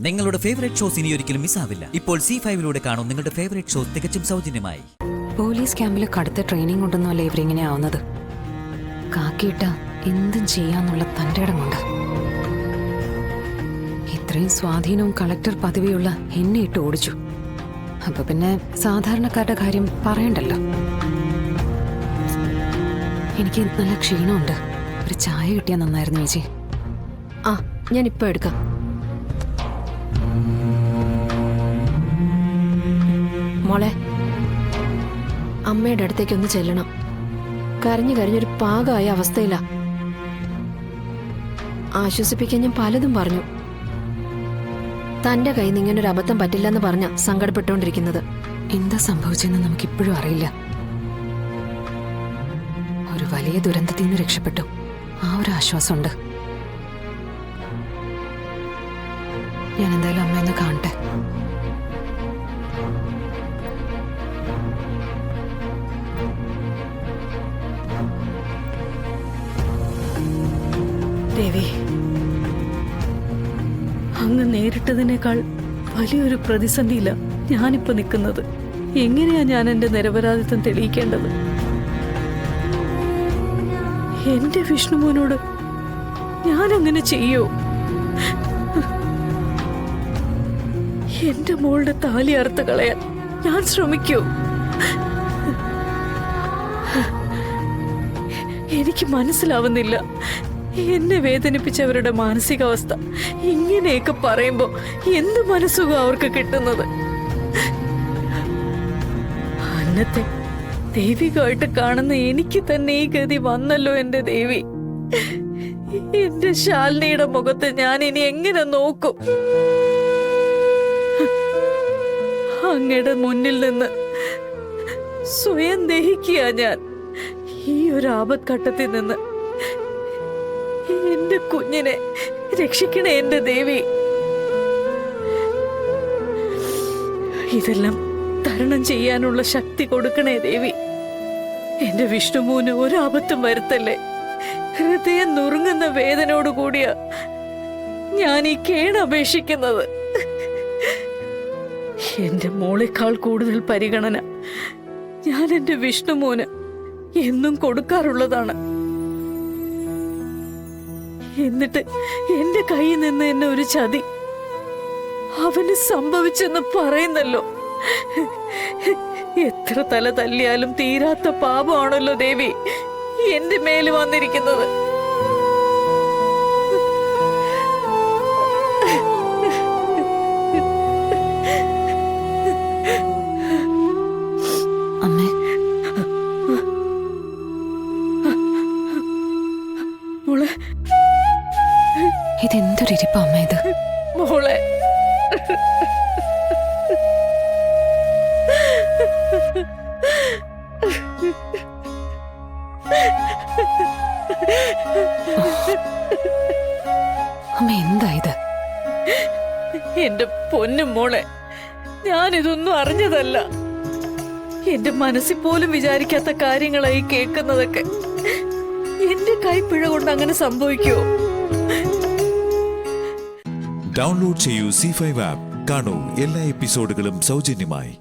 നിങ്ങളുടെ favourite shows ഇനി ഒരിക്കലും മിസ്സാവില്ല. ഇപ്പോൾ C5 കാണും നിങ്ങളുടെ ഫേവറേറ്റ് ഷോസ് തികച്ചും സൗജന്യമായി. പോലീസ് ക്യാമ്പിൽ കടുത്ത ട്രെയിനിങ് ഉണ്ടെന്നല്ല ഇവരിങ്ങനെ ആവുന്നത്. കാക്കിയിട്ട എന്തും ചെയ്യാന്നുള്ള തന്റെ ഇടമുണ്ട്. ഇത്രയും സ്വാധീനവും കളക്ടർ പദവിയുള്ള എന്നെ ഇട്ട് ഓടിച്ചു. അപ്പൊ പിന്നെ സാധാരണക്കാരുടെ കാര്യം പറയണ്ടല്ലോ. എനിക്ക് നല്ല ക്ഷീണമുണ്ട്. ഒരു ചായ കിട്ടിയാൽ നന്നായിരുന്നു ചേച്ചി. ആ, ഞാൻ ഇപ്പൊ എടുക്കാം. മോളെ, അമ്മയുടെ അടുത്തേക്ക് ഒന്ന് ചെല്ലണം. കരഞ്ഞു കരഞ്ഞൊരു പാകമായ അവസ്ഥയിലാ. ആശ്വസിപ്പിക്കാൻ ഞാൻ പലതും പറഞ്ഞു. തന്റെ കയ്യിൽ നിന്ന് ഇങ്ങനൊരു അബദ്ധം പറ്റില്ലെന്ന് പറഞ്ഞ സങ്കടപ്പെട്ടുകൊണ്ടിരിക്കുന്നത്. എന്താ സംഭവിച്ചെന്ന് നമുക്കിപ്പോഴും അറിയില്ല. ഒരു വലിയ ദുരന്തത്തിൽ നിന്ന് രക്ഷപ്പെട്ടു. ആ ഒരു ആശ്വാസമുണ്ട്. ഞാൻ എന്തായാലും അമ്മയൊന്ന് കാണട്ടെ. ദേവി, അങ്ങ് നേരിട്ടതിനേക്കാൾ വലിയൊരു പ്രതിസന്ധിയില്ല ഞാനിപ്പോ നിൽക്കുന്നത്. എങ്ങനെയാ ഞാൻ എന്റെ നിരപരാധിത്വം തെളിയിക്കേണ്ടത്? എന്റെ വിഷ്ണുമോനോട് ഞാൻ അങ്ങനെ ചെയ്യോ? എന്റെ മോളുടെ താലി അറുത്ത് കളയാൻ ഞാൻ ശ്രമിക്കൂ? എനിക്ക് മനസ്സിലാവുന്നില്ല. എന്നെ വേദനിപ്പിച്ചവരുടെ മാനസികാവസ്ഥ. ഇങ്ങനെയൊക്കെ പറയുമ്പോ എന്ത് മനസ്സുഖം അവർക്ക് കിട്ടുന്നത്? അന്നത്തെ ദൈവികമായിട്ട് കാണുന്ന എനിക്ക് തന്നെ ഈ ഗതി വന്നല്ലോ എന്റെ ദേവി. എന്റെ ശാലിനിയുടെ മുഖത്ത് ഞാൻ ഇനി എങ്ങനെ നോക്കും? അങ്ങയുടെ മുന്നിൽ നിന്ന് സ്വയം ദഹിക്കുക ഞാൻ. ഈ ഒരു ആപത്ഘട്ടത്തിൽ നിന്ന് എന്റെ കുഞ്ഞിനെ രക്ഷിക്കണേ എന്റെ ദേവി. ഇതെല്ലാം തരണം ചെയ്യാനുള്ള ശക്തി കൊടുക്കണേ ദേവി. എന്റെ വിഷ്ണുമോന് ഒരാപത്തും വരുത്തല്ലേ. ഹൃദയം നുറുങ്ങുന്ന വേദനയോട് കൂടിയ ഞാൻ ഈ കേണപേക്ഷിക്കുന്നത്. എന്റെ മോളെക്കാൾ കൂടുതൽ പരിഗണന ഞാൻ എന്റെ വിഷ്ണുമോന് എന്നും കൊടുക്കാറുള്ളതാണ്. എന്നിട്ട് എന്റെ കയ്യിൽ നിന്ന് എന്നെ ഒരു ചതി അവന് സംഭവിച്ചെന്ന് പറയുന്നല്ലോ. എത്ര തല തല്ലിയാലും തീരാത്ത പാപമാണല്ലോ ദേവി എന്റെ മേല് വന്നിരിക്കുന്നത്. അമ്മേ, മോളെ, ഇതെന്തൊരിരിപ്പ അമ്മ ഇത്? മോളെ, അമ്മ എന്താ ഇത്? എന്റെ പൊന്നും മോളെ, ഞാനിതൊന്നും അറിഞ്ഞതല്ല. എന്റെ മനസ്സിൽ പോലും വിചാരിക്കാത്ത കാര്യങ്ങളായി കേൾക്കുന്നതൊക്കെ. എന്റെ കൈപ്പിഴ കൊണ്ട് അങ്ങനെ സംഭവിക്കുമോ? ഡൗൺലോഡ് ചെയ്യൂ C5 ആപ്പ്. കാണൂ എല്ലാ എപ്പിസോഡുകളും സൗജന്യമായി.